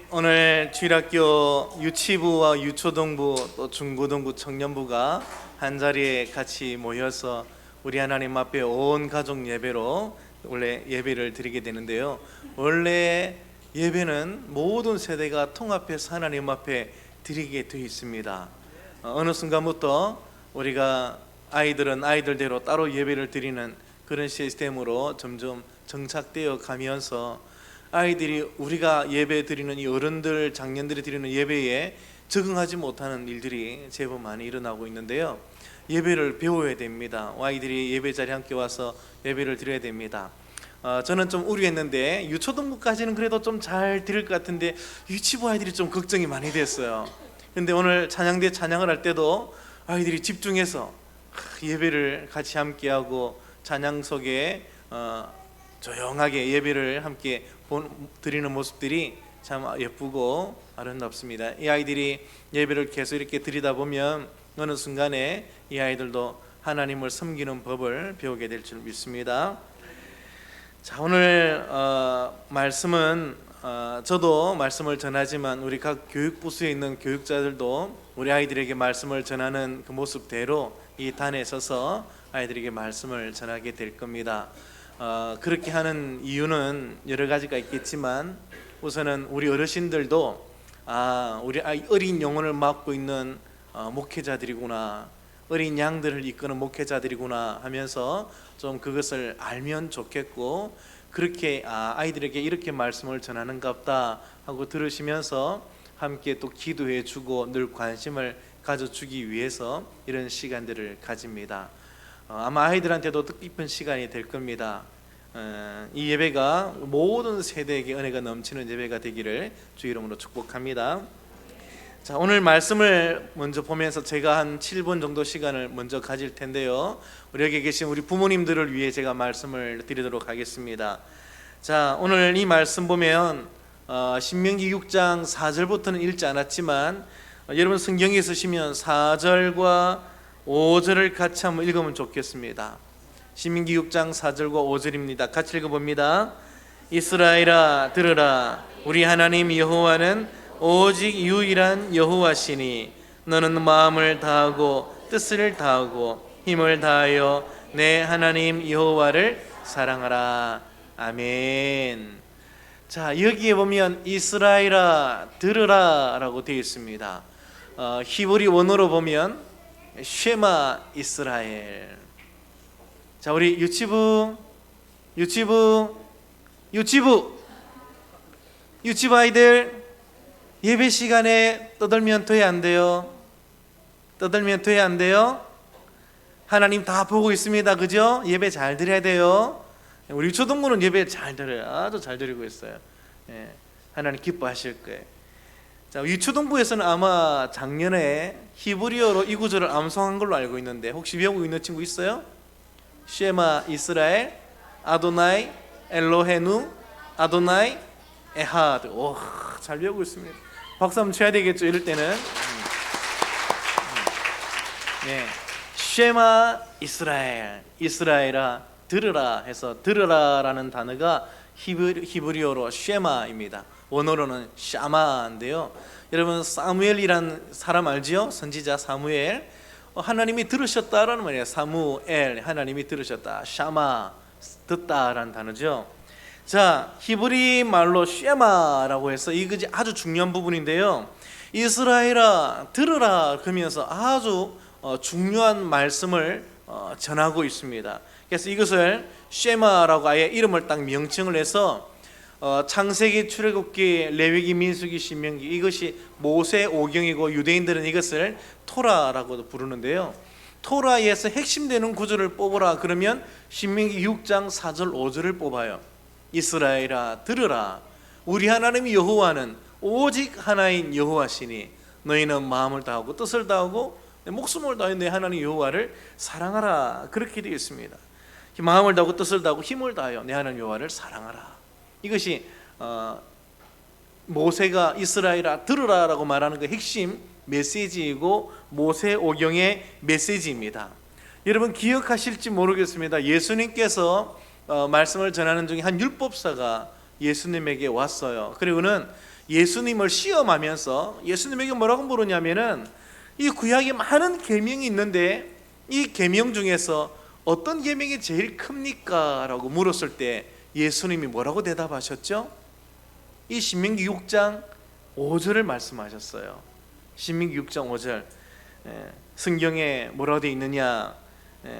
오늘 주일학교 유치부와 유초동부 또 중고등부 청년부가 한자리에 같이 모여서 우리 하나님 앞에 온 가족 예배로 원래 예배를 드리게 되는데요. 원래 예배는 모든 세대가 통합해서 하나님 앞에 드리게 되어 있습니다. 어느 순간부터 우리가 아이들은 아이들대로 따로 예배를 드리는 그런 시스템으로 점점 정착되어 가면서 아이들이 우리가 예배 드리는 이 어른들, 장년들이 드리는 예배에 적응하지 못하는 일들이 제법 많이 일어나고 있는데요. 예배를 배워야 됩니다. 아이들이 예배 자리에 함께 와서 예배를 드려야 됩니다. 저는 좀 우려했는데 유초등부까지는 그래도 좀 잘 드릴 것 같은데 유치부 아이들이 좀 걱정이 많이 됐어요. 근데 오늘 찬양대 찬양을 할 때도 아이들이 집중해서 예배를 같이 함께하고 찬양 속에 조용하게 예배를 함께 드리는 모습들이 참 예쁘고 아름답습니다. 이 아이들이 예배를 계속 이렇게 드리다 보면 어느 순간에 이 아이들도 하나님을 섬기는 법을 배우게 될 줄 믿습니다. 자, 오늘 말씀은 저도 말씀을 전하지만 우리 각 교육부서에 있는 교육자들도 우리 아이들에게 말씀을 전하는 그 모습대로 이 단에 서서 아이들에게 말씀을 전하게 될 겁니다. 그렇게 하는 이유는 여러 가지가 있겠지만 우선은 우리 어르신들도 우리 어린 영혼을 맡고 있는 목회자들이구나, 어린 양들을 이끄는 목회자들이구나 하면서 좀 그것을 알면 좋겠고, 그렇게 아이들에게 이렇게 말씀을 전하는갑다 하고 들으시면서 함께 또 기도해 주고 늘 관심을 가져주기 위해서 이런 시간들을 가집니다. 아마 아이들한테도 뜻깊은 시간이 될 겁니다. 이 예배가 모든 세대에게 은혜가 넘치는 예배가 되기를 주 이름으로 축복합니다. 자, 오늘 말씀을 먼저 보면서 제가 한 7분 정도 시간을 먼저 가질 텐데요. 우리 여기 계신 우리 부모님들을 위해 제가 말씀을 드리도록 하겠습니다. 자, 오늘 이 말씀 보면 신명기 6장 4절부터는 읽지 않았지만 여러분 성경에 쓰시면 4절과 5절을 같이 한번 읽으면 좋겠습니다. 신명기 6장 4절과 5절입니다. 같이 읽어봅니다. 이스라엘아 들으라, 우리 하나님 여호와는 오직 유일한 여호와시니 너는 마음을 다하고 뜻을 다하고 힘을 다하여 내 하나님 여호와를 사랑하라. 아멘. 자, 여기에 보면 이스라엘아 들으라 라고 되어 있습니다. 히브리 원어로 보면 쉐마 이스라엘. 자, 우리 유치부 아이들 예배 시간에 떠들면 돼야 안 돼요? 떠들면 돼야 안 돼요? 하나님 다 보고 있습니다. 그죠? 예배 잘 드려야 돼요. 우리 유초동부는 예배 잘 드려요. 아주 잘 드리고 있어요. 하나님 기뻐하실 거예요. 자, 유초동부에서는 아마 작년에 히브리어로 이 구절을 암송한 걸로 알고 있는데 혹시 외우고 있는 친구 있어요? 쉐마 이스라엘 아도나이 엘로헤누 아도나이 에하드. 오, 잘 외우고 있습니다. 박수 한번 쳐야 되겠죠, 이럴 때는. 네, 쉐마 이스라엘, 이스라엘아 들으라 해서 들으라라는 단어가 히브리어로 쉐마입니다. 원어로는 샤마인데요. 여러분 사무엘이란 사람 알지요? 선지자 사무엘. 하나님이 들으셨다라는 말이에요. 사무엘, 하나님이 들으셨다. 샤마, 듣다라는 단어죠. 자, 히브리 말로 쉐마라고 해서 이것이 아주 중요한 부분인데요. 이스라엘아 들으라 그러면서 아주 중요한 말씀을 전하고 있습니다. 그래서 이것을 쉐마라고 아예 이름을 딱 명칭을 해서 창세기, 출애굽기, 레위기, 민수기, 신명기, 이것이 모세 오경이고 유대인들은 이것을 토라라고도 부르는데요. 토라에서 핵심되는 구절을 뽑으라 그러면 신명기 6장 4절 5절을 뽑아요. 이스라엘아 들으라, 우리 하나님 여호와는 오직 하나인 여호와시니 너희는 마음을 다하고 뜻을 다하고 목숨을 다하여 내 하나님 여호와를 사랑하라. 그렇게 되어 있습니다. 마음을 다하고 뜻을 다하고 힘을 다하여 내 하나님 여호와를 사랑하라. 이것이 모세가 이스라엘아 들으라라고 말하는 그 핵심 메시지이고 모세 오경의 메시지입니다. 여러분 기억하실지 모르겠습니다. 예수님께서 말씀을 전하는 중에 한 율법사가 예수님에게 왔어요. 그리고는 예수님을 시험하면서 예수님에게 뭐라고 물었냐면은 이 구약에 많은 계명이 있는데 이 계명 중에서 어떤 계명이 제일 큽니까? 라고 물었을 때 예수님이 뭐라고 대답하셨죠? 이 신명기 6장 5절을 말씀하셨어요. 신명기 6장 5절, 성경에 뭐라고 되어 있느냐?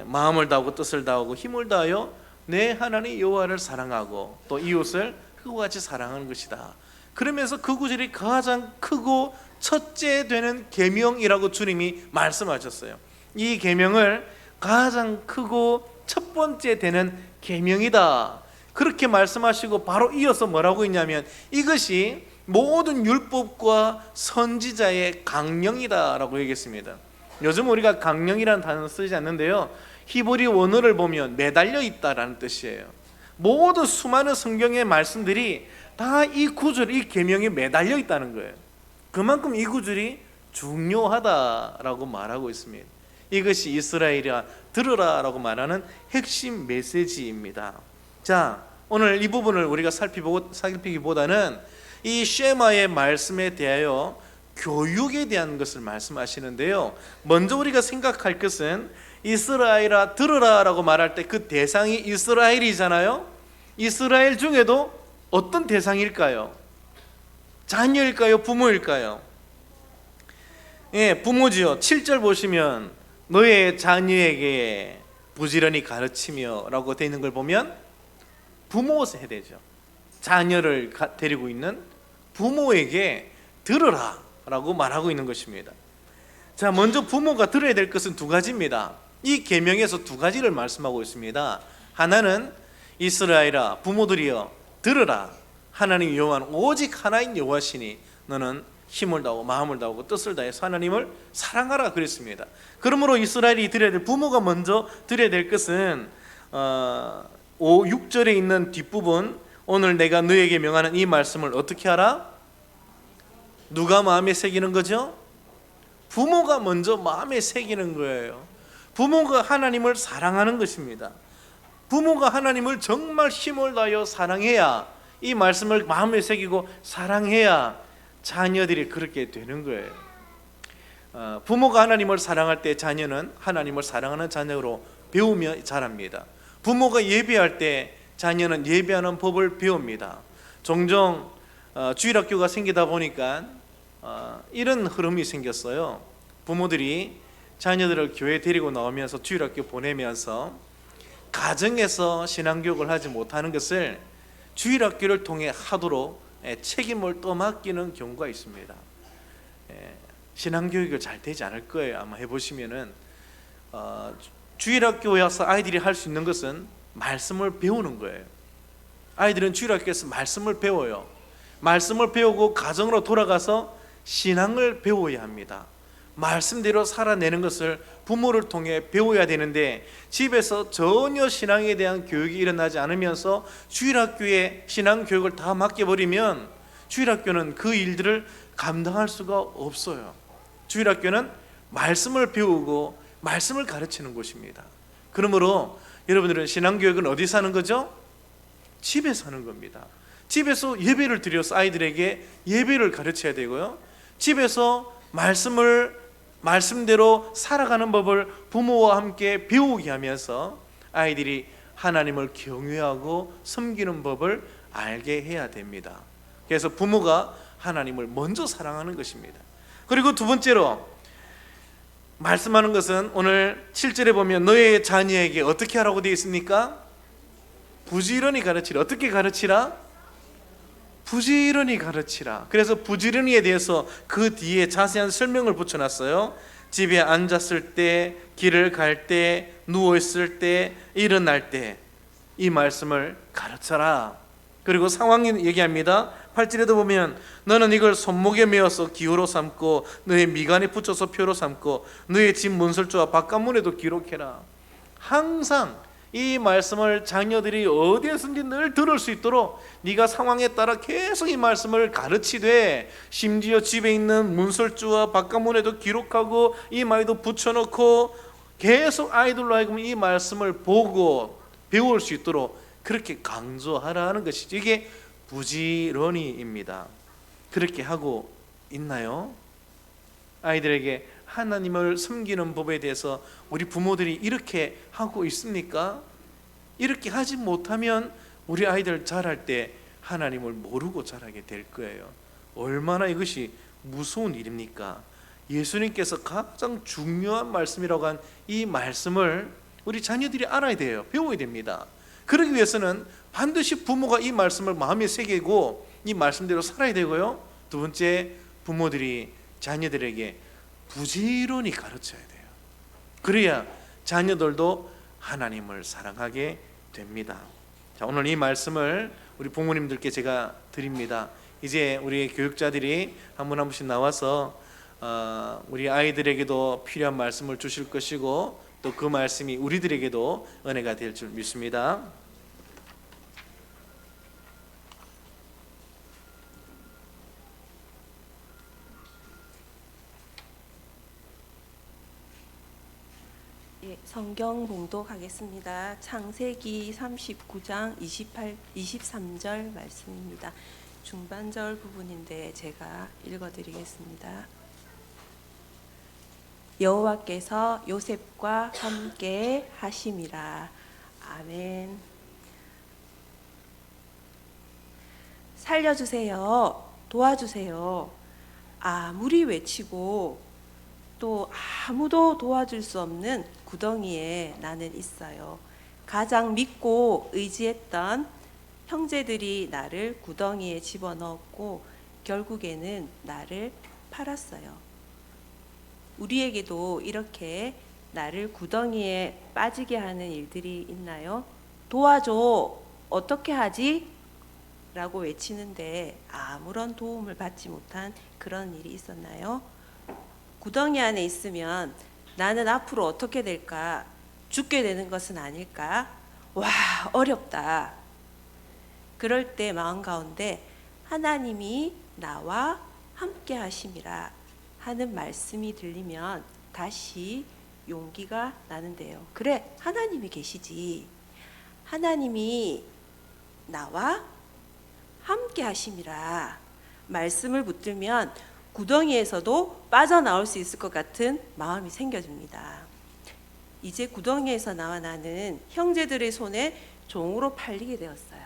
마음을 다하고 뜻을 다하고 힘을 다하여 내 하나님 여호와를 사랑하고 또 이웃을 그와 같이 사랑하는 것이다. 그러면서 그 구절이 가장 크고 첫째 되는 계명이라고 주님이 말씀하셨어요. 이 계명을 가장 크고 첫 번째 되는 계명이다, 그렇게 말씀하시고 바로 이어서 뭐라고 했냐면 이것이 모든 율법과 선지자의 강령이다 라고 얘기했습니다. 요즘 우리가 강령이라는 단어 쓰지 않는데요, 히브리 원어를 보면 매달려 있다라는 뜻이에요. 모든 수많은 성경의 말씀들이 다 이 구절, 이 계명에 매달려 있다는 거예요. 그만큼 이 구절이 중요하다라고 말하고 있습니다. 이것이 이스라엘아 들으라 라고 말하는 핵심 메시지입니다. 자, 오늘 이 부분을 우리가 살피기보다는 이 쉐마의 말씀에 대하여 교육에 대한 것을 말씀하시는데요, 먼저 우리가 생각할 것은 이스라엘아 들으라 라고 말할 때 그 대상이 이스라엘이잖아요. 이스라엘 중에도 어떤 대상일까요? 자녀일까요? 부모일까요? 예, 부모지요. 7절 보시면 너의 자녀에게 부지런히 가르치며 라고 되어 있는 걸 보면 부모 세대죠. 자녀를 데리고 있는 부모에게 들으라 라고 말하고 있는 것입니다. 자, 먼저 부모가 들어야 될 것은 두 가지입니다. 이 계명에서 두 가지를 말씀하고 있습니다. 하나는 이스라엘아 부모들이여 들으라, 하나님 여호와는 오직 하나인 여호와시니 너는 힘을 다하고 마음을 다하고 뜻을 다해서 하나님을 사랑하라 그랬습니다. 그러므로 이스라엘이 드려야 될, 부모가 먼저 드려야 될 것은 6절에 있는 뒷부분, 오늘 내가 너에게 명하는 이 말씀을 어떻게 하라? 누가 마음에 새기는 거죠? 부모가 먼저 마음에 새기는 거예요. 부모가 하나님을 사랑하는 것입니다. 부모가 하나님을 정말 힘을 다하여 사랑해야, 이 말씀을 마음에 새기고 사랑해야 자녀들이 그렇게 되는 거예요. 부모가 하나님을 사랑할 때 자녀는 하나님을 사랑하는 자녀로 배우며 자랍니다. 부모가 예배할 때 자녀는 예배하는 법을 배웁니다. 종종 주일학교가 생기다 보니까 이런 흐름이 생겼어요. 부모들이 자녀들을 교회 데리고 나오면서 주일학교 보내면서 가정에서 신앙교육을 하지 못하는 것을 주일학교를 통해 하도록 책임을 떠맡기는 경우가 있습니다. 신앙교육이 잘 되지 않을 거예요. 아마 해보시면은 주일학교에 와서 아이들이 할 수 있는 것은 말씀을 배우는 거예요. 아이들은 주일학교에서 말씀을 배워요. 말씀을 배우고 가정으로 돌아가서 신앙을 배워야 합니다. 말씀대로 살아내는 것을 부모를 통해 배워야 되는데 집에서 전혀 신앙에 대한 교육이 일어나지 않으면서 주일학교에 신앙교육을 다 맡겨버리면 주일학교는 그 일들을 감당할 수가 없어요. 주일학교는 말씀을 배우고 말씀을 가르치는 곳입니다. 그러므로 여러분들은 신앙교육은 어디서 하는 거죠? 집에서 하는 겁니다. 집에서 예배를 드려서 아이들에게 예배를 가르쳐야 되고요, 집에서 말씀대로 살아가는 법을 부모와 함께 배우게 하면서 아이들이 하나님을 경외하고 섬기는 법을 알게 해야 됩니다. 그래서 부모가 하나님을 먼저 사랑하는 것입니다. 그리고 두 번째로 말씀하는 것은 오늘 7절에 보면 너의 자녀에게 어떻게 하라고 되어 있습니까? 부지런히 가르치라. 어떻게 가르치라? 부지런히 가르치라. 그래서 부지런히에 대해서 그 뒤에 자세한 설명을 붙여놨어요. 집에 앉았을 때, 길을 갈 때, 누워있을 때, 일어날 때 이 말씀을 가르쳐라. 그리고 상황이 얘기합니다. 8절에도 보면 너는 이걸 손목에 메어서 기호로 삼고 너의 미간에 붙여서 표로 삼고 너의 집 문설주와 바깥문에도 기록해라. 항상 이 말씀을 자녀들이 어디에서든지 늘 들을 수 있도록 네가 상황에 따라 계속 이 말씀을 가르치되, 심지어 집에 있는 문설주와 바깥문에도 기록하고 이 말도 붙여놓고 계속 아이들로 하여금 이 말씀을 보고 배울 수 있도록 그렇게 강조하라는 것이죠. 이게 부지런히입니다. 그렇게 하고 있나요? 아이들에게 하나님을 섬기는 법에 대해서 우리 부모들이 이렇게 하고 있습니까? 이렇게 하지 못하면 우리 아이들 자랄 때 하나님을 모르고 자라게 될 거예요. 얼마나 이것이 무서운 일입니까? 예수님께서 가장 중요한 말씀이라고 한 이 말씀을 우리 자녀들이 알아야 돼요. 배워야 됩니다. 그러기 위해서는 반드시 부모가 이 말씀을 마음에 새기고 이 말씀대로 살아야 되고요. 두 번째, 부모들이 자녀들에게 부지런히 가르쳐야 돼요. 그래야 자녀들도 하나님을 사랑하게 됩니다. 자, 오늘 이 말씀을 우리 부모님들께 제가 드립니다. 이제 우리 교육자들이 한 분 한 분씩 나와서 우리 아이들에게도 필요한 말씀을 주실 것이고 또 그 말씀이 우리들에게도 은혜가 될 줄 믿습니다. 예, 성경 봉독하겠습니다. 창세기 39장 23절 말씀입니다. 중반절 부분인데 제가 읽어드리겠습니다. 여호와께서 요셉과 함께 하심이라. 아멘. 살려주세요. 도와주세요. 아무리 외치고 또 아무도 도와줄 수 없는 구덩이에 나는 있어요. 가장 믿고 의지했던 형제들이 나를 구덩이에 집어넣었고 결국에는 나를 팔았어요. 우리에게도 이렇게 나를 구덩이에 빠지게 하는 일들이 있나요? 도와줘. 어떻게 하지? 라고 외치는데 아무런 도움을 받지 못한 그런 일이 있었나요? 구덩이 안에 있으면 나는 앞으로 어떻게 될까? 죽게 되는 것은 아닐까? 와, 어렵다. 그럴 때 마음 가운데 하나님이 나와 함께 하심이라 하는 말씀이 들리면 다시 용기가 나는데요. 그래, 하나님이 계시지. 하나님이 나와 함께 하심이라 말씀을 붙들면 구덩이에서도 빠져나올 수 있을 것 같은 마음이 생겨집니다. 이제 구덩이에서 나와 나는 형제들의 손에 종으로 팔리게 되었어요.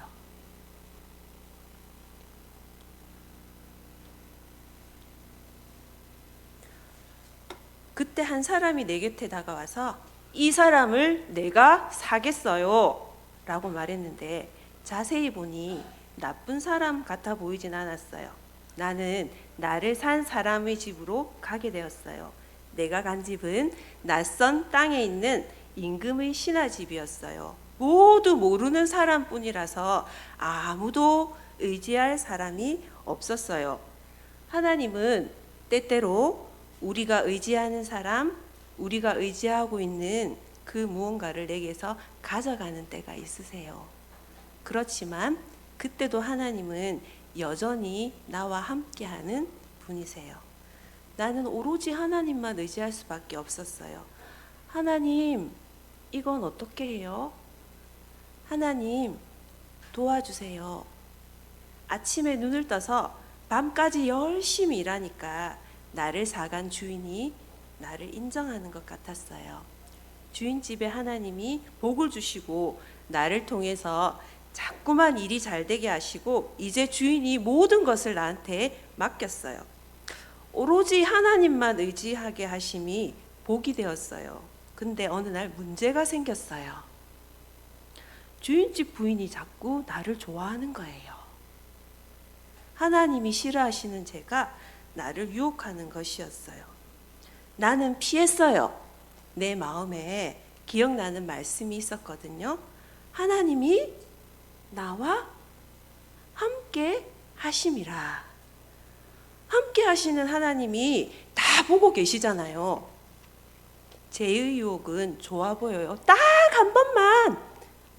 그때 한 사람이 내 곁에 다가와서 이 사람을 내가 사겠어요 라고 말했는데 자세히 보니 나쁜 사람 같아 보이진 않았어요. 나는 나를 산 사람의 집으로 가게 되었어요. 내가 간 집은 낯선 땅에 있는 임금의 신하집이었어요. 모두 모르는 사람뿐이라서 아무도 의지할 사람이 없었어요. 하나님은 때때로 우리가 의지하는 사람, 우리가 의지하고 있는 그 무언가를 내게서 가져가는 때가 있으세요. 그렇지만 그때도 하나님은 여전히 나와 함께하는 분이세요. 나는 오로지 하나님만 의지할 수밖에 없었어요. 하나님, 이건 어떻게 해요? 하나님, 도와주세요. 아침에 눈을 떠서 밤까지 열심히 일하니까 나를 사간 주인이 나를 인정하는 것 같았어요. 주인집에 하나님이 복을 주시고 나를 통해서 자꾸만 일이 잘 되게 하시고 이제 주인이 모든 것을 나한테 맡겼어요. 오로지 하나님만 의지하게 하심이 복이 되었어요. 근데 어느 날 문제가 생겼어요. 주인집 부인이 자꾸 나를 좋아하는 거예요. 하나님이 싫어하시는 죄가 나를 유혹하는 것이었어요. 나는 피했어요. 내 마음에 기억나는 말씀이 있었거든요. 하나님이 나와 함께 하심이라. 함께 하시는 하나님이 다 보고 계시잖아요. 죄의 유혹은 좋아 보여요. 딱 한 번만.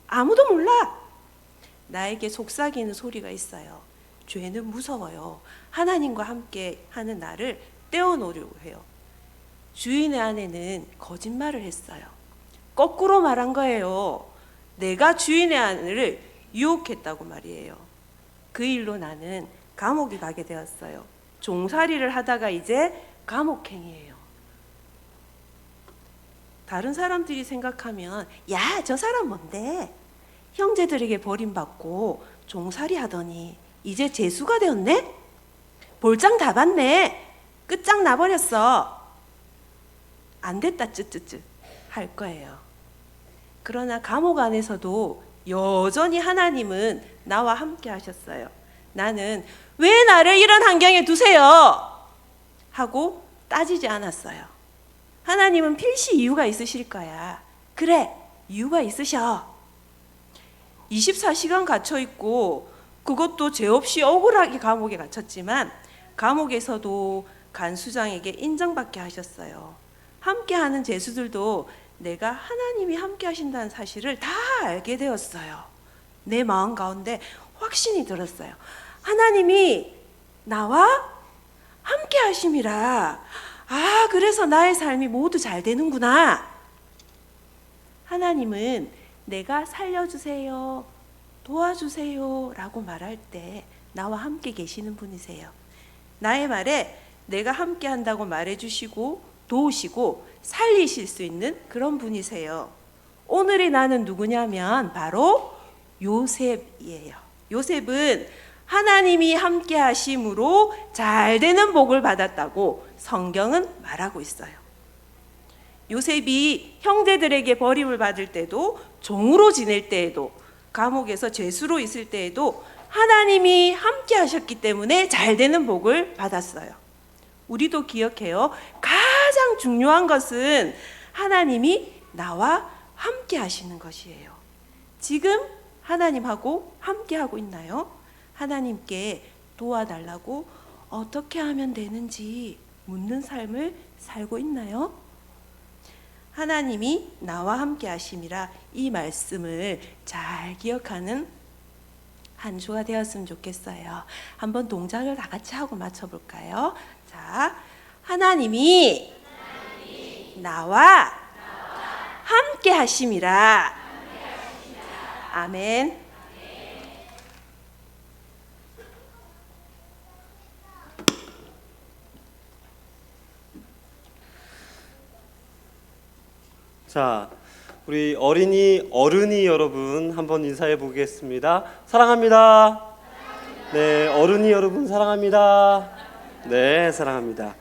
아무도 몰라. 나에게 속삭이는 소리가 있어요. 죄는 무서워요. 하나님과 함께 하는 나를 떼어놓으려고 해요. 주인의 아내는 거짓말을 했어요. 거꾸로 말한 거예요. 내가 주인의 아내를 유혹했다고 말이에요. 그 일로 나는 감옥에 가게 되었어요. 종살이를 하다가 이제 감옥행이에요. 다른 사람들이 생각하면 야, 저 사람 뭔데? 형제들에게 버림받고 종살이 하더니 이제 재수가 되었네? 볼장 다 봤네. 끝장 나버렸어. 안 됐다 쯧쯧쯧 할 거예요. 그러나 감옥 안에서도 여전히 하나님은 나와 함께 하셨어요. 나는 왜 나를 이런 환경에 두세요? 하고 따지지 않았어요. 하나님은 필시 이유가 있으실 거야. 그래, 이유가 있으셔. 24시간 갇혀 있고 그것도 죄 없이 억울하게 감옥에 갇혔지만 감옥에서도 간수장에게 인정받게 하셨어요. 함께하는 죄수들도 내가 하나님이 함께 하신다는 사실을 다 알게 되었어요. 내 마음 가운데 확신이 들었어요. 하나님이 나와 함께 하심이라. 아, 그래서 나의 삶이 모두 잘 되는구나. 하나님은 내가 살려주세요, 도와주세요 라고 말할 때 나와 함께 계시는 분이세요. 나의 말에 내가 함께 한다고 말해주시고 도우시고 살리실 수 있는 그런 분이세요. 오늘의 나는 누구냐면 바로 요셉이에요. 요셉은 하나님이 함께 하심으로 잘 되는 복을 받았다고 성경은 말하고 있어요. 요셉이 형제들에게 버림을 받을 때도, 종으로 지낼 때에도, 감옥에서 죄수로 있을 때에도 하나님이 함께 하셨기 때문에 잘 되는 복을 받았어요. 우리도 기억해요. 가장 중요한 것은 하나님이 나와 함께 하시는 것이에요. 지금 하나님하고 함께 하고 있나요? 하나님께 도와달라고 어떻게 하면 되는지 묻는 삶을 살고 있나요? 하나님이 나와 함께 하심이라 이 말씀을 잘 기억하는 한 주가 되었으면 좋겠어요. 한번 동작을 다 같이 하고 맞춰볼까요? 자, 하나님이 나와 함께 하심이라. 아멘. 자, 우리 어른이 여러분 한번 인사해 보겠습니다. 사랑합니다. 네, 어른이 여러분 사랑합니다. 네, 사랑합니다.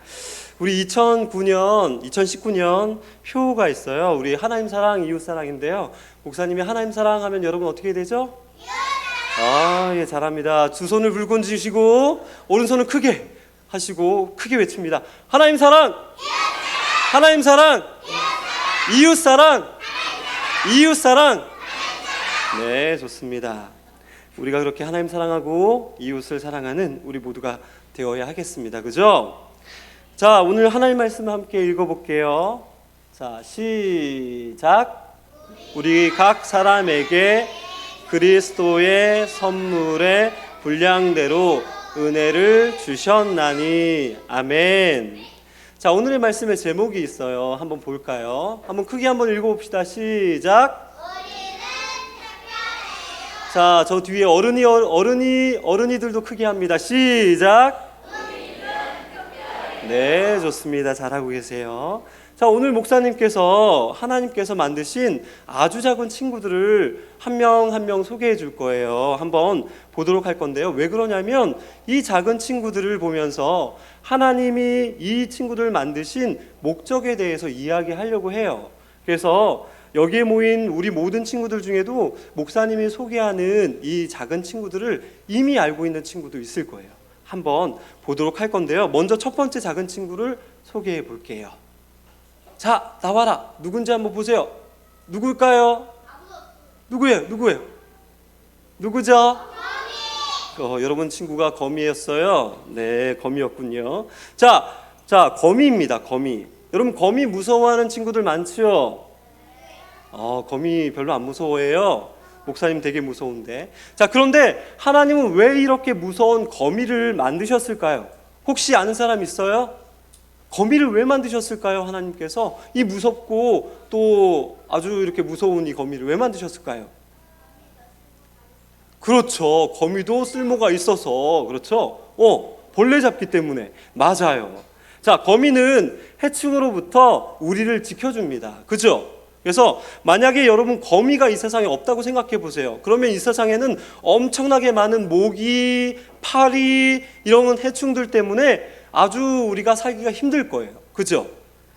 우리 2019년 표가 있어요. 우리 하나님 사랑, 이웃 사랑인데요. 목사님이 하나님 사랑하면 여러분 어떻게 되죠? 아, 예, 잘합니다. 두 손을 불고 주시고 오른손은 크게 하시고 크게 외칩니다. 하나님 사랑, 하나님 사랑, 이웃 사랑, 이웃 사랑. 네, 좋습니다. 우리가 그렇게 하나님 사랑하고 이웃을 사랑하는 우리 모두가 되어야 하겠습니다. 그죠? 자, 오늘 하나님 말씀 함께 읽어볼게요. 자, 시작. 우리 각 사람에게 그리스도의 선물의 분량대로 은혜를 주셨나니. 아멘. 자, 오늘의 말씀의 제목이 있어요. 한번 볼까요? 한번 크게 한번 읽어봅시다. 시작. 자, 저 뒤에 어른이들도 크게 합니다. 시작. 네, 좋습니다. 잘하고 계세요. 자, 오늘 목사님께서 하나님께서 만드신 아주 작은 친구들을 한 명 한 명 소개해 줄 거예요. 한번 보도록 할 건데요. 왜 그러냐면 이 작은 친구들을 보면서 하나님이 이 친구들을 만드신 목적에 대해서 이야기하려고 해요. 그래서 여기에 모인 우리 모든 친구들 중에도 목사님이 소개하는 이 작은 친구들을 이미 알고 있는 친구도 있을 거예요. 한번 보도록 할 건데요. 먼저 첫 번째 작은 친구를 소개해 볼게요. 자, 나와라. 누군지 한번 보세요. 누굴까요? 누구예요? 누구죠? 여러분 친구가 거미였어요. 네, 거미였군요. 자, 거미입니다. 거미. 여러분 거미 무서워하는 친구들 많죠? 거미 별로 안 무서워해요. 목사님 되게 무서운데. 자, 그런데 하나님은 왜 이렇게 무서운 거미를 만드셨을까요? 혹시 아는 사람 있어요? 거미를 왜 만드셨을까요? 하나님께서 이 무섭고 또 아주 이렇게 무서운 이 거미를 왜 만드셨을까요? 그렇죠. 거미도 쓸모가 있어서 그렇죠. 벌레 잡기 때문에. 맞아요. 자, 거미는 해충으로부터 우리를 지켜줍니다. 그죠? 그래서 만약에 여러분 거미가 이 세상에 없다고 생각해 보세요. 그러면 이 세상에는 엄청나게 많은 모기, 파리 이런 해충들 때문에 아주 우리가 살기가 힘들 거예요. 그죠?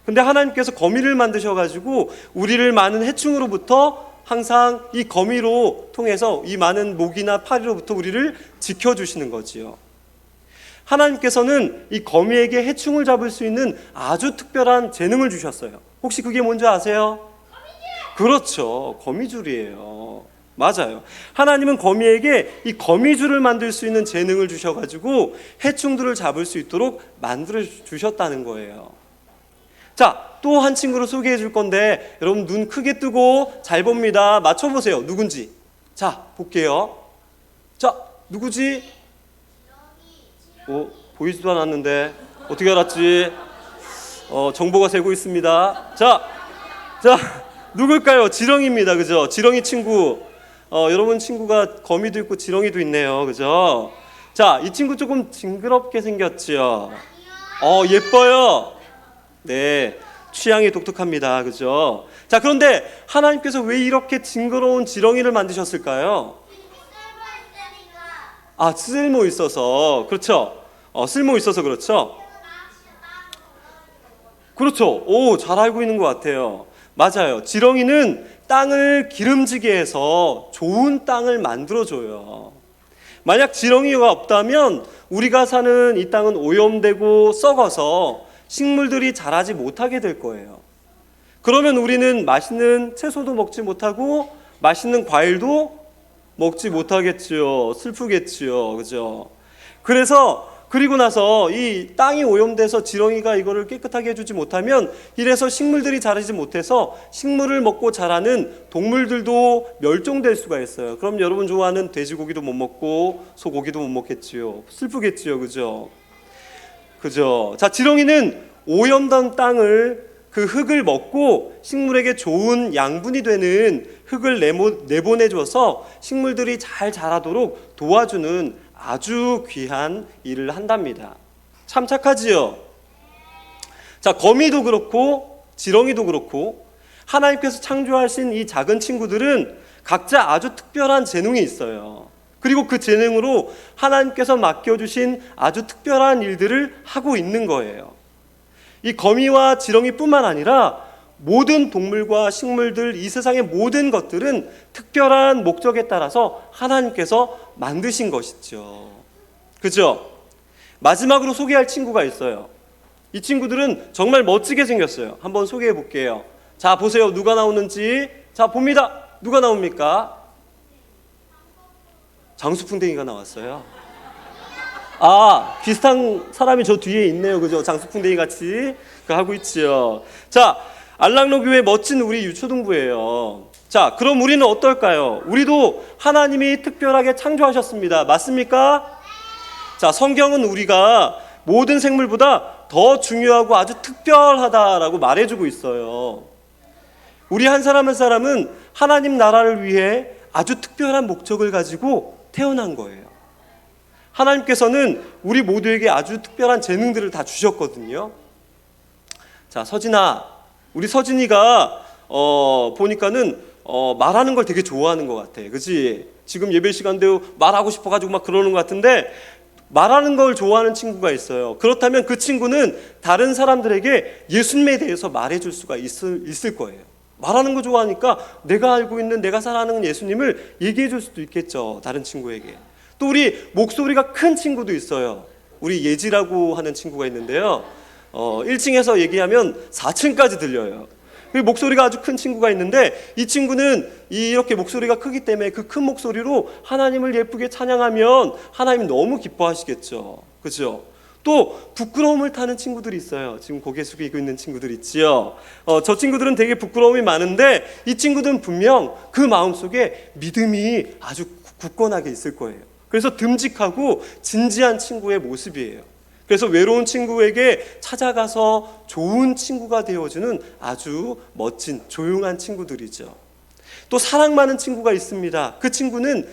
근데 하나님께서 거미를 만드셔가지고 우리를 많은 해충으로부터 항상 이 거미로 통해서 이 많은 모기나 파리로부터 우리를 지켜주시는 거지요. 하나님께서는 이 거미에게 해충을 잡을 수 있는 아주 특별한 재능을 주셨어요. 혹시 그게 뭔지 아세요? 그렇죠. 거미줄이에요. 맞아요. 하나님은 거미에게 이 거미줄을 만들 수 있는 재능을 주셔가지고 해충들을 잡을 수 있도록 만들어 주셨다는 거예요. 자, 또 한 친구를 소개해 줄 건데 여러분 눈 크게 뜨고 잘 봅니다. 맞춰보세요. 누군지. 자, 볼게요. 자, 누구지? 보이지도 않았는데 어떻게 알았지? 정보가 새고 있습니다. 자, 누굴까요? 지렁이입니다. 그죠? 지렁이 친구. 여러분 친구가 거미도 있고 지렁이도 있네요. 그죠? 자, 이 친구 조금 징그럽게 생겼죠? 예뻐요. 네, 취향이 독특합니다. 그죠? 자, 그런데 하나님께서 왜 이렇게 징그러운 지렁이를 만드셨을까요? 쓸모 있어서. 그렇죠? 쓸모 있어서 그렇죠? 그렇죠. 잘 알고 있는 것 같아요. 맞아요. 지렁이는 땅을 기름지게 해서 좋은 땅을 만들어줘요. 만약 지렁이가 없다면 우리가 사는 이 땅은 오염되고 썩어서 식물들이 자라지 못하게 될 거예요. 그러면 우리는 맛있는 채소도 먹지 못하고 맛있는 과일도 먹지 못하겠지요. 슬프겠지요. 그죠? 그리고 나서 이 땅이 오염돼서 지렁이가 이거를 깨끗하게 해주지 못하면 이래서 식물들이 자라지 못해서 식물을 먹고 자라는 동물들도 멸종될 수가 있어요. 그럼 여러분 좋아하는 돼지고기도 못 먹고 소고기도 못 먹겠지요. 슬프겠지요. 그죠? 자, 지렁이는 오염된 땅을 그 흙을 먹고 식물에게 좋은 양분이 되는 흙을 내보내줘서 식물들이 잘 자라도록 도와주는 아주 귀한 일을 한답니다. 참 착하지요? 자, 거미도 그렇고 지렁이도 그렇고 하나님께서 창조하신 이 작은 친구들은 각자 아주 특별한 재능이 있어요. 그리고 그 재능으로 하나님께서 맡겨주신 아주 특별한 일들을 하고 있는 거예요. 이 거미와 지렁이뿐만 아니라 모든 동물과 식물들, 이 세상의 모든 것들은 특별한 목적에 따라서 하나님께서 만드신 것이죠. 그죠? 마지막으로 소개할 친구가 있어요. 이 친구들은 정말 멋지게 생겼어요. 한번 소개해 볼게요. 자, 보세요. 누가 나오는지. 자, 봅니다. 누가 나옵니까? 장수풍뎅이가 나왔어요. 비슷한 사람이 저 뒤에 있네요. 그죠? 장수풍뎅이 같이 하고 있지요. 자, 알락로교회 멋진 우리 유초등부예요. 자, 그럼 우리는 어떨까요? 우리도 하나님이 특별하게 창조하셨습니다. 맞습니까? 자, 성경은 우리가 모든 생물보다 더 중요하고 아주 특별하다라고 말해주고 있어요. 우리 한 사람 한 사람은 하나님 나라를 위해 아주 특별한 목적을 가지고 태어난 거예요. 하나님께서는 우리 모두에게 아주 특별한 재능들을 다 주셨거든요. 자, 서진아, 우리 서진이가 보니까는 말하는 걸 되게 좋아하는 것 같아. 그치? 지금 예배 시간대로 말하고 싶어가지고 막 그러는 것 같은데 말하는 걸 좋아하는 친구가 있어요. 그렇다면 그 친구는 다른 사람들에게 예수님에 대해서 말해줄 수가 있을 거예요. 말하는 거 좋아하니까 내가 알고 있는 내가 사랑하는 예수님을 얘기해 줄 수도 있겠죠. 다른 친구에게. 또 우리 목소리가 큰 친구도 있어요. 우리 예지라고 하는 친구가 있는데요. 1층에서 얘기하면 4층까지 들려요. 목소리가 아주 큰 친구가 있는데 이 친구는 이렇게 목소리가 크기 때문에 그 큰 목소리로 하나님을 예쁘게 찬양하면 하나님 너무 기뻐하시겠죠. 그죠? 또 부끄러움을 타는 친구들이 있어요. 지금 고개 숙이고 있는 친구들 있지요. 저 친구들은 되게 부끄러움이 많은데 이 친구들은 분명 그 마음속에 믿음이 아주 굳건하게 있을 거예요. 그래서 듬직하고 진지한 친구의 모습이에요. 그래서 외로운 친구에게 찾아가서 좋은 친구가 되어주는 아주 멋진 조용한 친구들이죠. 또 사랑 많은 친구가 있습니다. 그 친구는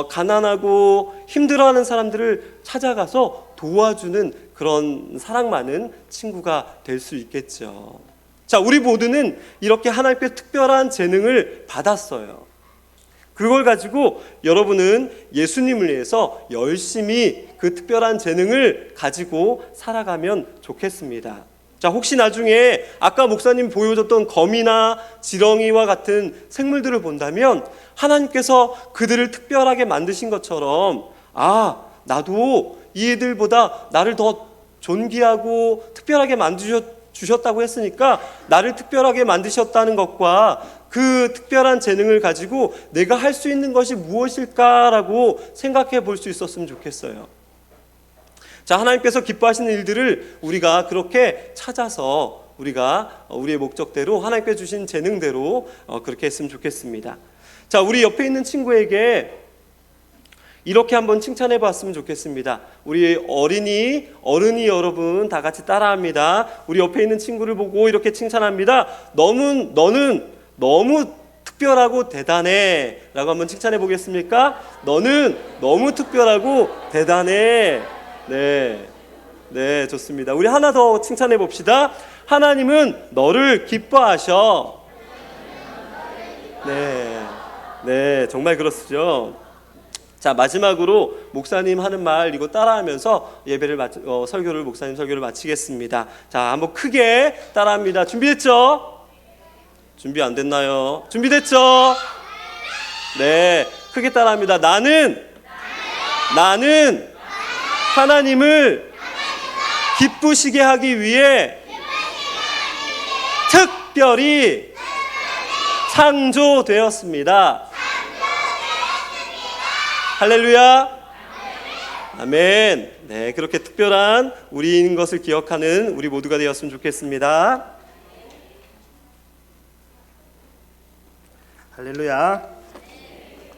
가난하고 힘들어하는 사람들을 찾아가서 도와주는 그런 사랑 많은 친구가 될 수 있겠죠. 자, 우리 모두는 이렇게 하나님께 특별한 재능을 받았어요. 그걸 가지고 여러분은 예수님을 위해서 열심히 그 특별한 재능을 가지고 살아가면 좋겠습니다. 자, 혹시 나중에 아까 목사님 보여줬던 거미나 지렁이와 같은 생물들을 본다면 하나님께서 그들을 특별하게 만드신 것처럼 나도 이 애들보다 나를 더 존귀하고 특별하게 만드셨다고 했으니까 나를 특별하게 만드셨다는 것과 그 특별한 재능을 가지고 내가 할 수 있는 것이 무엇일까라고 생각해 볼 수 있었으면 좋겠어요. 자, 하나님께서 기뻐하시는 일들을 우리가 그렇게 찾아서 우리가 우리의 목적대로 하나님께 주신 재능대로 그렇게 했으면 좋겠습니다. 자, 우리 옆에 있는 친구에게 이렇게 한번 칭찬해 봤으면 좋겠습니다. 우리 어른이 여러분 다 같이 따라합니다. 우리 옆에 있는 친구를 보고 이렇게 칭찬합니다. 너는 너무 특별하고 대단해 라고 한번 칭찬해 보겠습니까? 너는 너무 특별하고 대단해. 네, 좋습니다. 우리 하나 더 칭찬해 봅시다. 하나님은 너를 기뻐하셔. 네, 정말 그렇죠. 자, 마지막으로 목사님 하는 말 이거 따라하면서 목사님 설교를 마치겠습니다. 자, 한번 크게 따라합니다. 준비됐죠? 준비 안 됐나요? 준비됐죠? 네, 크게 따라합니다. 나는 하나님을 기쁘시게 하기 위해 특별히 창조되었습니다. 할렐루야. 아멘. 네, 그렇게 특별한 우리인 것을 기억하는 우리 모두가 되었으면 좋겠습니다. 할렐루야.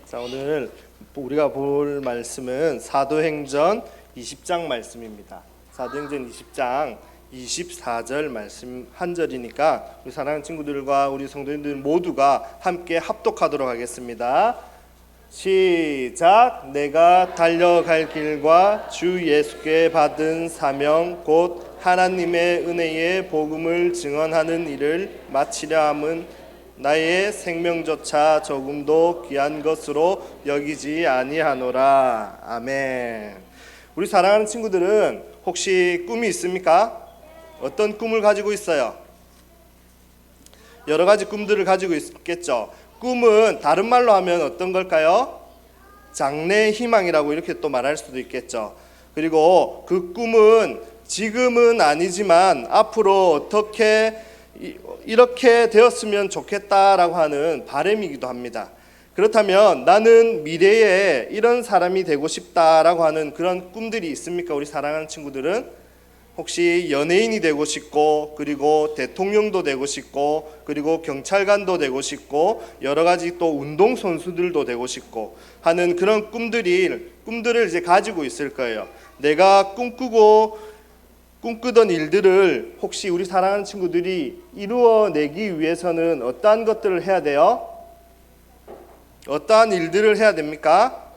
자, 오늘 우리가 볼 말씀은 사도행전 20장 말씀입니다. 사도행전 20장 24절 말씀 한 절이니까 우리 사랑하는 친구들과 우리 성도님들 모두가 함께 합독하도록 하겠습니다. 시작. 내가 달려갈 길과 주 예수께 받은 사명 곧 하나님의 은혜의 복음을 증언하는 일을 마치려 함은 나의 생명조차 조금도 귀한 것으로 여기지 아니하노라. 아멘. 우리 사랑하는 친구들은 혹시 꿈이 있습니까? 어떤 꿈을 가지고 있어요? 여러 가지 꿈들을 가지고 있겠죠. 꿈은 다른 말로 하면 어떤 걸까요? 장래 희망이라고 이렇게 또 말할 수도 있겠죠. 그리고 그 꿈은 지금은 아니지만 앞으로 어떻게 이렇게 되었으면 좋겠다라고 하는 바람이기도 합니다. 그렇다면 나는 미래에 이런 사람이 되고 싶다라고 하는 그런 꿈들이 있습니까? 우리 사랑하는 친구들은 혹시 연예인이 되고 싶고, 그리고 대통령도 되고 싶고, 그리고 경찰관도 되고 싶고, 여러 가지 또 운동선수들도 되고 싶고 하는 그런 꿈들을 이제 가지고 있을 거예요. 내가 꿈꾸던 일들을 혹시 우리 사랑하는 친구들이 이루어내기 위해서는 어떠한 것들을 해야 돼요? 어떠한 일들을 해야 됩니까?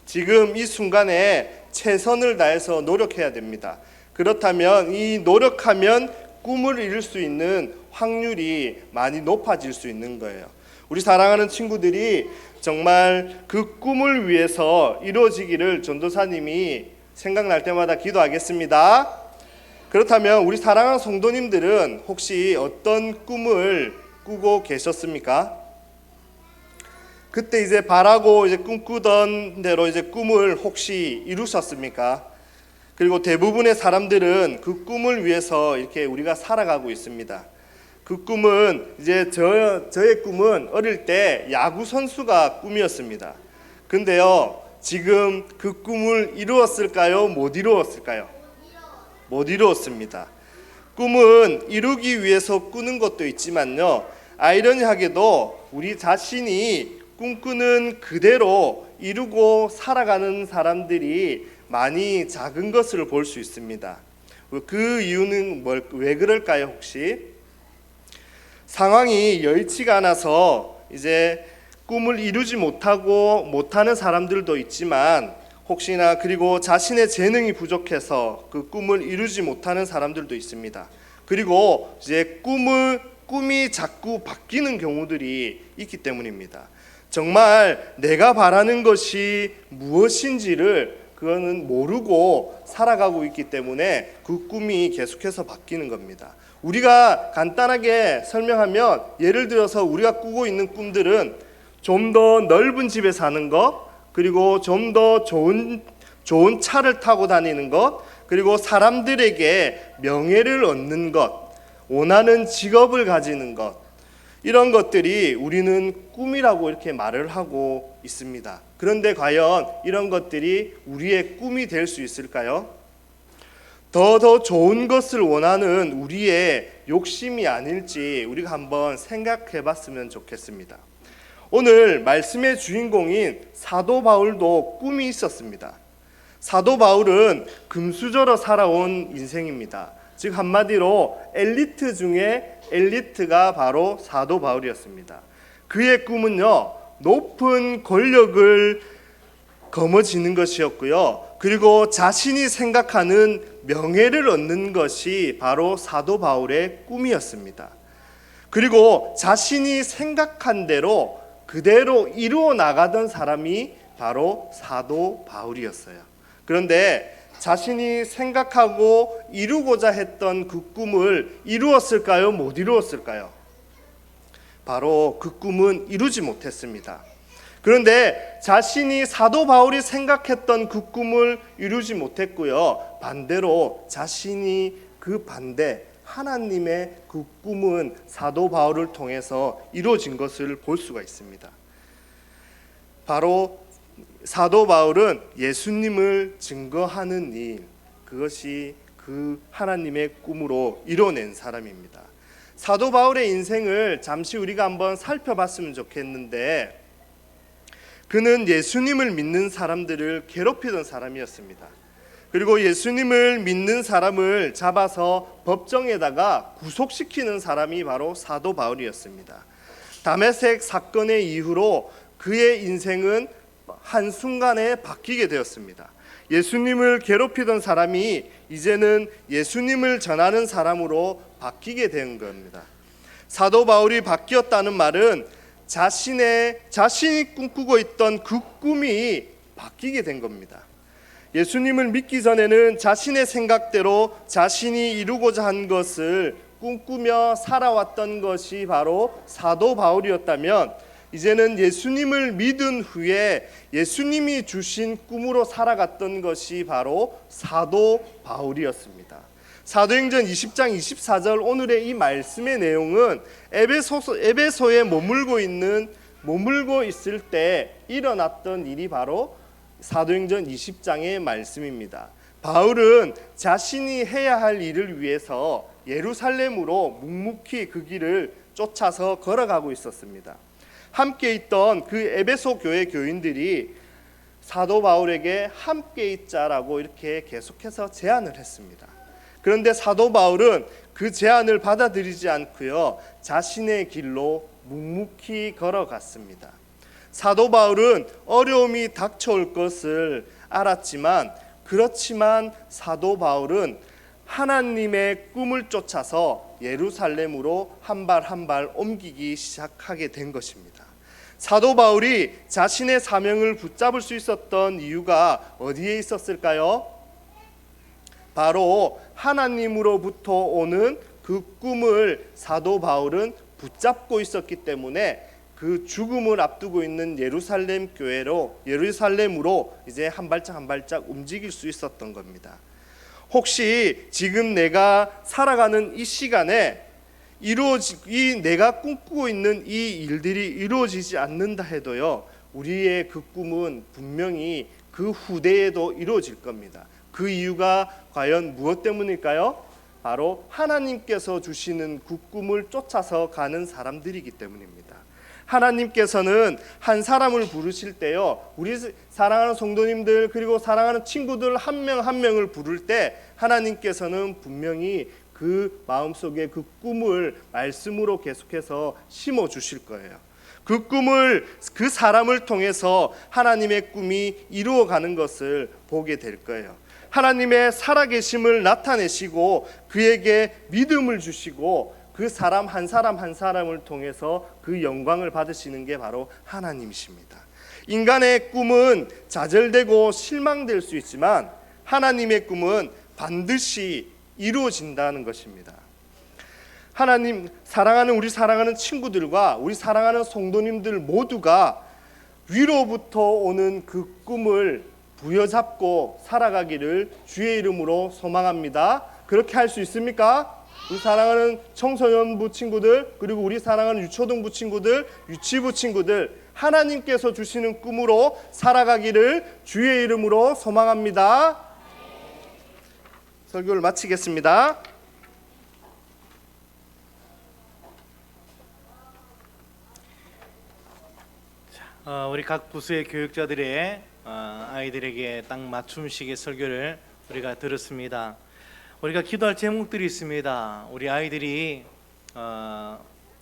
지금 이 순간에 최선을 다해서 노력해야 됩니다. 그렇다면 이 노력하면 꿈을 이룰 수 있는 확률이 많이 높아질 수 있는 거예요. 우리 사랑하는 친구들이 정말 그 꿈을 위해서 이루어지기를 전도사님이 생각날 때마다 기도하겠습니다. 그렇다면 우리 사랑하는 성도님들은 혹시 어떤 꿈을 꾸고 계셨습니까? 그때 이제 바라고 이제 꿈꾸던 대로 이제 꿈을 혹시 이루셨습니까? 그리고 대부분의 사람들은 그 꿈을 위해서 이렇게 우리가 살아가고 있습니다. 그 꿈은 이제 저의 꿈은 어릴 때 야구 선수가 꿈이었습니다. 근데요, 지금 그 꿈을 이루었을까요? 못 이루었을까요? 못 이루었습니다. 꿈은 이루기 위해서 꾸는 것도 있지만요, 아이러니하게도 우리 자신이 꿈꾸는 그대로 이루고 살아가는 사람들이 많이 작은 것을 볼 수 있습니다. 그 이유는 왜 그럴까요? 혹시 상황이 여의치가 않아서 이제 꿈을 이루지 못하는 사람들도 있지만, 혹시나 그리고 자신의 재능이 부족해서 그 꿈을 이루지 못하는 사람들도 있습니다. 그리고 이제 꿈이 자꾸 바뀌는 경우들이 있기 때문입니다. 정말 내가 바라는 것이 무엇인지를 그거는 모르고 살아가고 있기 때문에 그 꿈이 계속해서 바뀌는 겁니다. 우리가 간단하게 설명하면, 예를 들어서 우리가 꾸고 있는 꿈들은 좀 더 넓은 집에 사는 것, 그리고 좀 더 좋은 차를 타고 다니는 것, 그리고 사람들에게 명예를 얻는 것, 원하는 직업을 가지는 것, 이런 것들이 우리는 꿈이라고 이렇게 말을 하고 있습니다. 그런데 과연 이런 것들이 우리의 꿈이 될 수 있을까요? 더 좋은 것을 원하는 우리의 욕심이 아닐지 우리가 한번 생각해 봤으면 좋겠습니다. 오늘 말씀의 주인공인 사도 바울도 꿈이 있었습니다. 사도 바울은 금수저로 살아온 인생입니다. 즉 한마디로 엘리트 중에 엘리트가 바로 사도 바울이었습니다. 그의 꿈은요, 높은 권력을 거머쥐는 것이었고요, 그리고 자신이 생각하는 명예를 얻는 것이 바로 사도 바울의 꿈이었습니다. 그리고 자신이 생각한 대로 그대로 이루어 나가던 사람이 바로 사도 바울이었어요. 그런데 자신이 생각하고 이루고자 했던 그 꿈을 이루었을까요? 못 이루었을까요? 바로 그 꿈은 이루지 못했습니다. 그런데 자신이 사도 바울이 생각했던 그 꿈을 이루지 못했고요, 반대로 자신이 그 반대 하나님의 그 꿈은 사도 바울을 통해서 이루어진 것을 볼 수가 있습니다. 바로 사도 바울은 예수님을 증거하는 일, 그것이 그 하나님의 꿈으로 이뤄낸 사람입니다. 사도 바울의 인생을 잠시 우리가 한번 살펴봤으면 좋겠는데, 그는 예수님을 믿는 사람들을 괴롭히던 사람이었습니다. 그리고 예수님을 믿는 사람을 잡아서 법정에다가 구속시키는 사람이 바로 사도 바울이었습니다. 다메섹 사건의 이후로 그의 인생은 한순간에 바뀌게 되었습니다. 예수님을 괴롭히던 사람이 이제는 예수님을 전하는 사람으로 바뀌게 된 겁니다. 사도 바울이 바뀌었다는 말은 자신이 꿈꾸고 있던 그 꿈이 바뀌게 된 겁니다. 예수님을 믿기 전에는 자신의 생각대로 자신이 이루고자 한 것을 꿈꾸며 살아왔던 것이 바로 사도 바울이었다면, 이제는 예수님을 믿은 후에 예수님이 주신 꿈으로 살아갔던 것이 바로 사도 바울이었습니다. 사도행전 20장 24절 오늘의 이 말씀의 내용은 에베소에 머물고 있을 때 일어났던 일이 바로 사도행전 20장의 말씀입니다. 바울은 자신이 해야 할 일을 위해서 예루살렘으로 묵묵히 그 길을 쫓아서 걸어가고 있었습니다. 함께 있던 그 에베소 교회 교인들이 사도 바울에게 함께 있자라고 이렇게 계속해서 제안을 했습니다. 그런데 사도 바울은 그 제안을 받아들이지 않고요, 자신의 길로 묵묵히 걸어갔습니다. 사도 바울은 어려움이 닥쳐올 것을 알았지만, 그렇지만 사도 바울은 하나님의 꿈을 쫓아서 예루살렘으로 한 발 한 발 옮기기 시작하게 된 것입니다. 사도 바울이 자신의 사명을 붙잡을 수 있었던 이유가 어디에 있었을까요? 바로 하나님으로부터 오는 그 꿈을 사도 바울은 붙잡고 있었기 때문에 그 죽음을 앞두고 있는 예루살렘으로 이제 한 발짝 한 발짝 움직일 수 있었던 겁니다. 혹시 지금 내가 살아가는 이 시간에 내가 꿈꾸고 있는 이 일들이 이루어지지 않는다 해도요, 우리의 그 꿈은 분명히 그 후대에도 이루어질 겁니다. 그 이유가 과연 무엇 때문일까요? 바로 하나님께서 주시는 그 꿈을 쫓아서 가는 사람들이기 때문입니다. 하나님께서는 한 사람을 부르실 때요, 우리 사랑하는 성도님들 그리고 사랑하는 친구들 한 명 한 명을 부를 때 하나님께서는 분명히 그 마음속에 그 꿈을 말씀으로 계속해서 심어 주실 거예요. 그 꿈을 그 사람을 통해서 하나님의 꿈이 이루어가는 것을 보게 될 거예요. 하나님의 살아계심을 나타내시고 그에게 믿음을 주시고 그 사람 한 사람을 통해서 그 영광을 받으시는 게 바로 하나님이십니다. 인간의 꿈은 좌절되고 실망될 수 있지만 하나님의 꿈은 반드시 이루어진다는 것입니다. 하나님 사랑하는 우리 사랑하는 친구들과 우리 사랑하는 성도님들 모두가 위로부터 오는 그 꿈을 부여잡고 살아가기를 주의 이름으로 소망합니다. 그렇게 할 수 있습니까? 우리 사랑하는 청소년부 친구들, 그리고 우리 사랑하는 유초등부 친구들, 유치부 친구들, 하나님께서 주시는 꿈으로 살아가기를 주의 이름으로 소망합니다. 설교를 마치겠습니다. 우리 각 부서의 교육자들의 아이들에게 딱 맞춤식의 설교를 우리가 들었습니다. 우리가 기도할 제목들이 있습니다. 우리 아이들이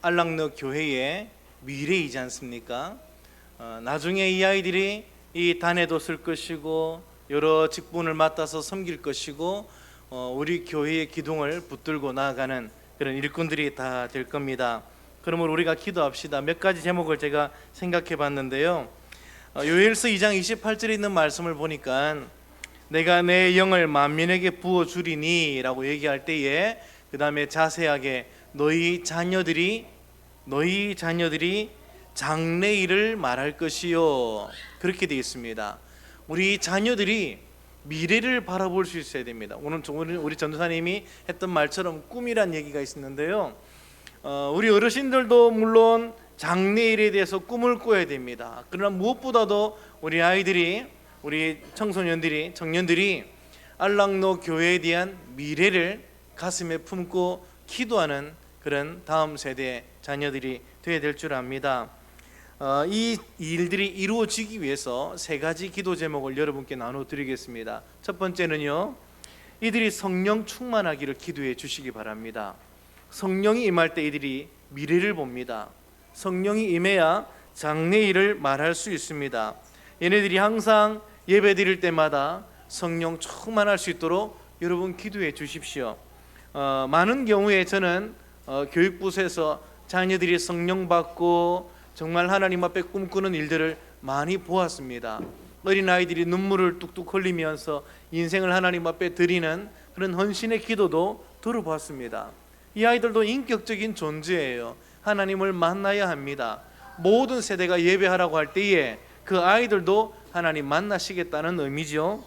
알락너 교회의 미래이지 않습니까? 나중에 이 아이들이 이 단에도 쓸 것이고 여러 직분을 맡아서 섬길 것이고 우리 교회의 기둥을 붙들고 나아가는 그런 일꾼들이 다 될 겁니다. 그러므로 우리가 기도합시다. 몇 가지 제목을 제가 생각해 봤는데요. 요엘서 2장 28절에 있는 말씀을 보니까 내가 내 영을 만민에게 부어주리니 라고 얘기할 때에 그 다음에 자세하게 너희 자녀들이 장래일을 말할 것이요, 그렇게 되어 있습니다. 우리 자녀들이 미래를 바라볼 수 있어야 됩니다. 오늘 우리 전도사님이 했던 말처럼 꿈이란 얘기가 있었는데요. 우리 어르신들도 물론 장래일에 대해서 꿈을 꿔야 됩니다. 그러나 무엇보다도 우리 아이들이, 우리 청소년들이, 청년들이 알락노 교회에 대한 미래를 가슴에 품고 기도하는 그런 다음 세대 자녀들이 되어야 될 줄 압니다. 이 일들이 이루어지기 위해서 세 가지 기도 제목을 여러분께 나눠드리겠습니다. 첫 번째는요, 이들이 성령 충만하기를 기도해 주시기 바랍니다. 성령이 임할 때 이들이 미래를 봅니다. 성령이 임해야 장래일을 말할 수 있습니다. 얘네들이 항상 예배 드릴 때마다 성령 충만할 수 있도록 여러분 기도해 주십시오. 많은 경우에 저는 교육부에서 자녀들이 성령 받고 정말 하나님 앞에 꿈꾸는 일들을 많이 보았습니다. 어린아이들이 눈물을 뚝뚝 흘리면서 인생을 하나님 앞에 드리는 그런 헌신의 기도도 들어봤습니다. 이 아이들도 인격적인 존재예요. 하나님을 만나야 합니다. 모든 세대가 예배하라고 할 때에 그 아이들도 하나님 만나시겠다는 의미죠.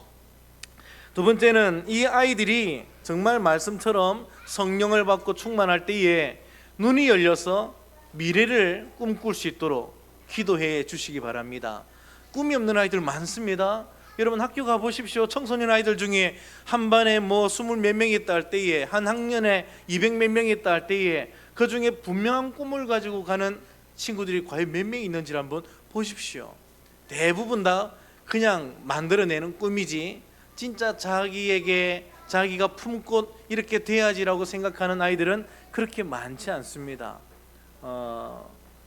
두 번째는 이 아이들이 정말 말씀처럼 성령을 받고 충만할 때에 눈이 열려서 미래를 꿈꿀 수 있도록 기도해 주시기 바랍니다. 꿈이 없는 아이들 많습니다. 여러분 학교 가보십시오. 청소년 아이들 중에 한 반에 뭐 20 몇 명이 있다 할 때에, 한 학년에 200 몇 명이 있다 할 때에 그 중에 분명한 꿈을 가지고 가는 친구들이 과연 몇 명 있는지 한번 보십시오. 대부분 다 그냥 만들어내는 꿈이지 진짜 자기가 품고 이렇게 돼야지라고 생각하는 아이들은 그렇게 많지 않습니다.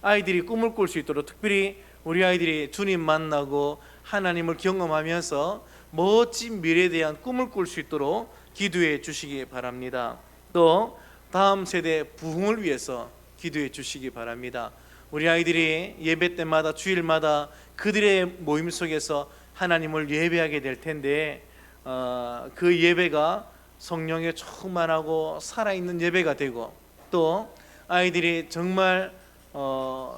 아이들이 꿈을 꿀 수 있도록, 특별히 우리 아이들이 주님 만나고 하나님을 경험하면서 멋진 미래에 대한 꿈을 꿀 수 있도록 기도해 주시기 바랍니다. 또 다음 세대 부흥을 위해서 기도해 주시기 바랍니다. 우리 아이들이 예배 때마다, 주일마다 그들의 모임 속에서 하나님을 예배하게 될 텐데 그 예배가 성령에 충만하고 살아있는 예배가 되고, 또 아이들이 정말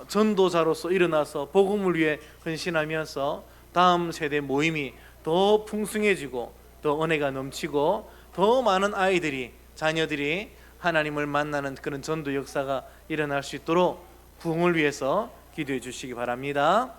전도자로서 일어나서 복음을 위해 헌신하면서 다음 세대 모임이 더 풍성해지고 더 은혜가 넘치고 더 많은 아이들이, 자녀들이 하나님을 만나는 그런 전도 역사가 일어날 수 있도록 부흥을 위해서 기도해 주시기 바랍니다.